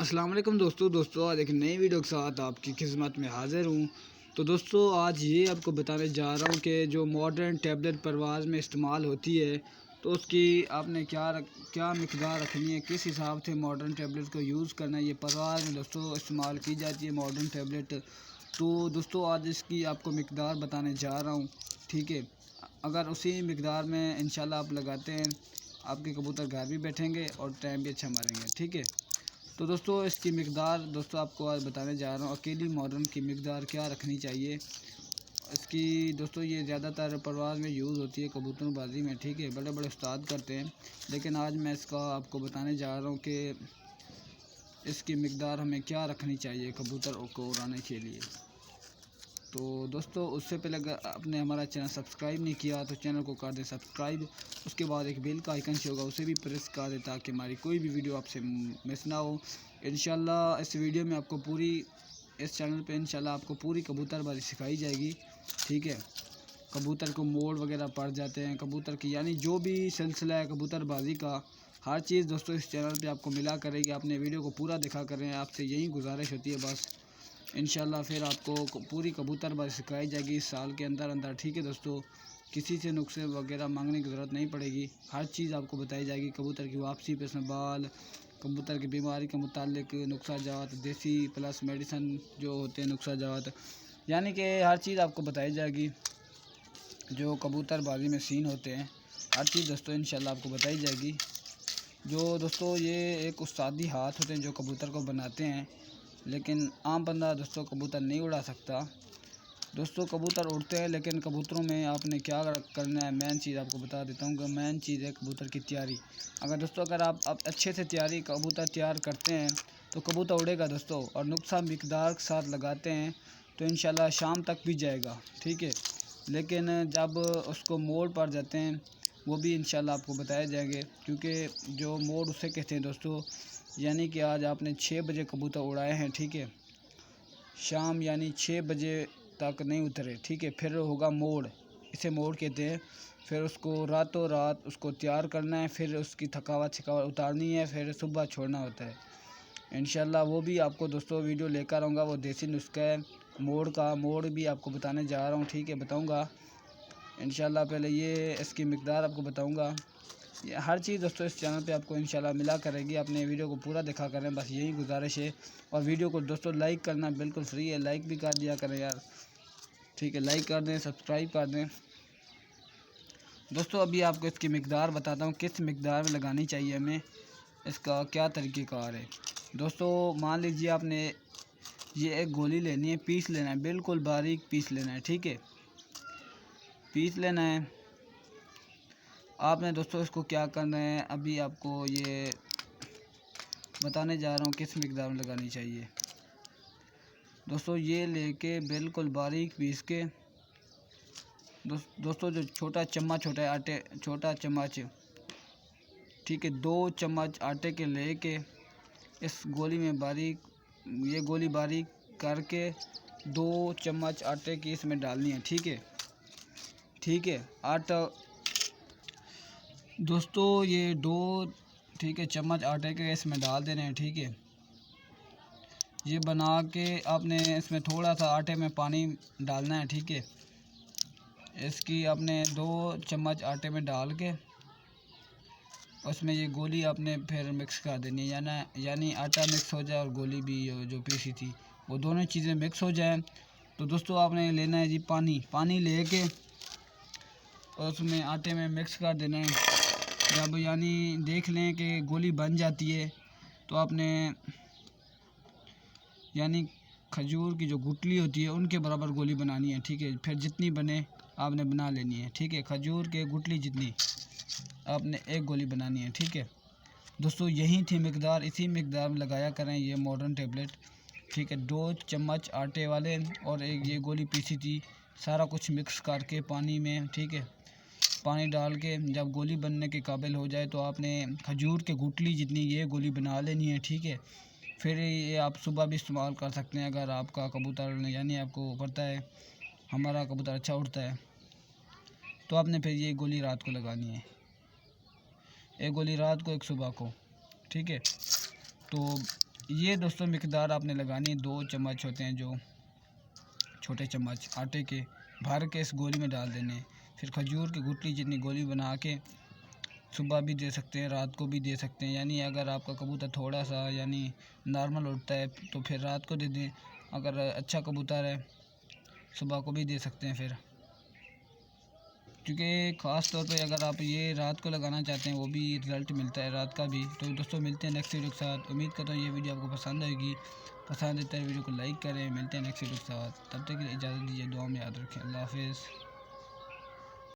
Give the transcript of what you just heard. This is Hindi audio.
अस्सलाम वालेकुम दोस्तों आज एक नई वीडियो के साथ आपकी खिदमत में हाज़िर हूँ। तो दोस्तों आज ये आपको बताने जा रहा हूँ कि जो मॉडर्न टैबलेट परवाज़ में इस्तेमाल होती है तो उसकी आपने क्या मिक़दार रखनी है, किस हिसाब से मॉडर्न टैबलेट को यूज़ करना है। ये परवाज़ में दोस्तों इस्तेमाल की जाती है मॉडर्न टैबलेट। तो दोस्तों आज इसकी आपको मिक़दार बताने जा रहा हूँ, ठीक है। अगर उसी मिक़दार में इंशाल्लाह आप लगाते हैं, आपके कबूतर घर भी बैठेंगे और टाइम भी अच्छा मारेंगे, ठीक है। तो दोस्तों इसकी मिक़दार दोस्तों आपको आज बताने जा रहा हूँ, अकेली मॉडर्न की मिक़दार क्या रखनी चाहिए इसकी। दोस्तों ये ज़्यादातर परवाज़ में यूज़ होती है, कबूतरबाजी में, ठीक है। बड़े बड़े उस्ताद करते हैं, लेकिन आज मैं इसका आपको बताने जा रहा हूँ कि इसकी मिक़दार हमें क्या रखनी चाहिए कबूतर को उड़ाने के लिए। तो दोस्तों उससे पहले अगर आपने हमारा चैनल सब्सक्राइब नहीं किया तो चैनल को कर दें सब्सक्राइब। उसके बाद एक बेल का आइकन शो होगा, उसे भी प्रेस कर दें ताकि हमारी कोई भी वीडियो आपसे मिस ना हो। इंशाल्लाह इस वीडियो में आपको इस चैनल पे इंशाल्लाह आपको पूरी कबूतरबाजी सिखाई जाएगी, ठीक है। कबूतर को मोड़ वगैरह पड़ जाते हैं, कबूतर की यानी जो भी सिलसिला है कबूतरबाजी का, हर चीज़ दोस्तों इस चैनल पे आपको मिला करेगी। आपने वीडियो को पूरा देखा करें, आपसे यही गुजारिश होती है बस। इंशाल्लाह फिर आपको पूरी कबूतरबाजी सिखाई जाएगी इस साल के अंदर, ठीक है दोस्तों। किसी से नुस्खे वगैरह मांगने की ज़रूरत नहीं पड़ेगी, हर चीज़ आपको बताई जाएगी। कबूतर की वापसी पे संभाल, कबूतर की बीमारी के मुतालिक नुस्खा जात, देसी प्लस मेडिसन जो होते हैं नुस्खा जात, यानी कि हर चीज़ आपको बताई जाएगी। जो कबूतरबाजी में सीन होते हैं हर चीज़ दोस्तों इंशाल्लाह आपको बताई जाएगी। जो दोस्तों ये एक उस्तादी हाथ होते हैं जो कबूतर को बनाते हैं, लेकिन आम बंदा दोस्तों कबूतर नहीं उड़ा सकता। दोस्तों कबूतर उड़ते हैं, लेकिन कबूतरों में आपने क्या करना है, मेन चीज़ आपको बता देता हूँ कि मेन चीज़ है कबूतर की तैयारी। अगर आप अच्छे से कबूतर तैयार करते हैं तो कबूतर उड़ेगा दोस्तों, और नुस्खा मिक़दार के साथ लगाते हैं तो इंशाल्लाह शाम तक भी जाएगा, ठीक है। लेकिन जब उसको मोड़ पड़ जाते हैं वो भी इंशाल्लाह आपको बताए जाएंगे, क्योंकि जो मोड़ उसे कहते हैं दोस्तों, यानी कि आज आपने 6 बजे कबूतर उड़ाए हैं, ठीक है, शाम यानी 6 बजे तक नहीं उतरे, ठीक है, फिर होगा मोड़, इसे मोड़ कहते हैं। फिर उसको रातों रात उसको तैयार करना है, फिर उसकी थकावट उतारनी है, फिर सुबह छोड़ना होता है। इंशाल्लाह वो भी आपको दोस्तों वीडियो लेकर आऊँगा, वो देसी नुस्खा है मोड़ भी आपको बताने जा रहा हूँ, ठीक है, बताऊँगा इंशाल्लाह। पहले ये इसकी मिक़दार आपको बताऊँगा। ये हर चीज़ दोस्तों इस चैनल पे आपको इंशाल्लाह मिला करेगी। अपने वीडियो को पूरा देखा करें, बस यही गुजारिश है। और वीडियो को दोस्तों लाइक करना बिल्कुल फ्री है, लाइक भी कर दिया करें यार, ठीक है। लाइक कर दें, सब्सक्राइब कर दें। दोस्तों अभी आपको इसकी मिक़दार बताता हूँ, किस मिक़दार में लगानी चाहिए हमें, इसका क्या तरीक़ेकार है। दोस्तों मान लीजिए आपने ये एक गोली लेनी है, पीस लेना है, बिल्कुल बारीक पीस लेना है, ठीक है, पीस लेना है आपने। दोस्तों इसको क्या करना है, अभी आपको ये बताने जा रहा हूँ किस मिक़दार में लगानी चाहिए। दोस्तों ये लेके बिल्कुल बारीक पीस के दोस्तों जो छोटा चम्मच होता है आटे, छोटा चम्मच, ठीक है, 2 चम्मच आटे के लेके इस गोली में ये गोली बारीक करके 2 चम्मच आटे की इसमें डालनी है, ठीक है। आटा दोस्तों ये 2, ठीक है, चम्मच आटे के इसमें डाल देने हैं, ठीक है। ये बना के आपने इसमें थोड़ा सा आटे में पानी डालना है, ठीक है। इसकी आपने 2 चम्मच आटे में डाल के उसमें ये गोली आपने फिर मिक्स कर देनी है, यानी आटा मिक्स हो जाए और गोली भी जो पीसी थी वो दोनों चीज़ें मिक्स हो जाए। तो दोस्तों आपने लेना है जी पानी लेके उसमें आटे में मिक्स कर देना है। जब यानी देख लें कि गोली बन जाती है तो आपने यानी खजूर की जो गुठली होती है उनके बराबर गोली बनानी है, ठीक है। फिर जितनी बने आपने बना लेनी है, ठीक है, खजूर के गुठली जितनी आपने एक गोली बनानी है, ठीक है। दोस्तों यही थी मिक़दार, इसी मिक़दार में लगाया करें ये मॉडर्न टैबलेट, ठीक है। 2 चम्मच आटे वाले और एक ये गोली पीसी थी, सारा कुछ मिक्स करके पानी में, ठीक है, पानी डाल के जब गोली बनने के काबिल हो जाए तो आपने खजूर के गुठली जितनी ये गोली बना लेनी है, ठीक है। फिर ये आप सुबह भी इस्तेमाल कर सकते हैं अगर आपका कबूतर, यानी आपको पता है हमारा कबूतर अच्छा उड़ता है, तो आपने फिर ये गोली रात को लगानी है, एक गोली रात को एक सुबह को, ठीक है। तो ये दोस्तों मिकदार आपने लगानी है, 2 चम्मच होते हैं जो छोटे चम्मच आटे के, भर के इस गोली में डाल देने। फिर खजूर की गुठली जितनी गोली बना के सुबह भी दे सकते हैं, रात को भी दे सकते हैं। यानी अगर आपका कबूतर थोड़ा सा यानी नॉर्मल उड़ता है तो फिर रात को दे दें, अगर अच्छा कबूतर है सुबह को भी दे सकते हैं फिर। क्योंकि ख़ास तौर पे अगर आप ये रात को लगाना चाहते हैं वो भी रिज़ल्ट मिलता है रात का भी। तो दोस्तों मिलते हैं नेक्स्ट वीडियो के साथ। उम्मीद करता हूँ ये वीडियो आपको पसंद आएगी। पसंद है तो वीडियो को लाइक करें। मिलते हैं नेक्स्ट वीडियो के साथ, तब तक के लिए इजाज़त दीजिए, दुआ में याद रखें। अल्लाह हाफ़िज़।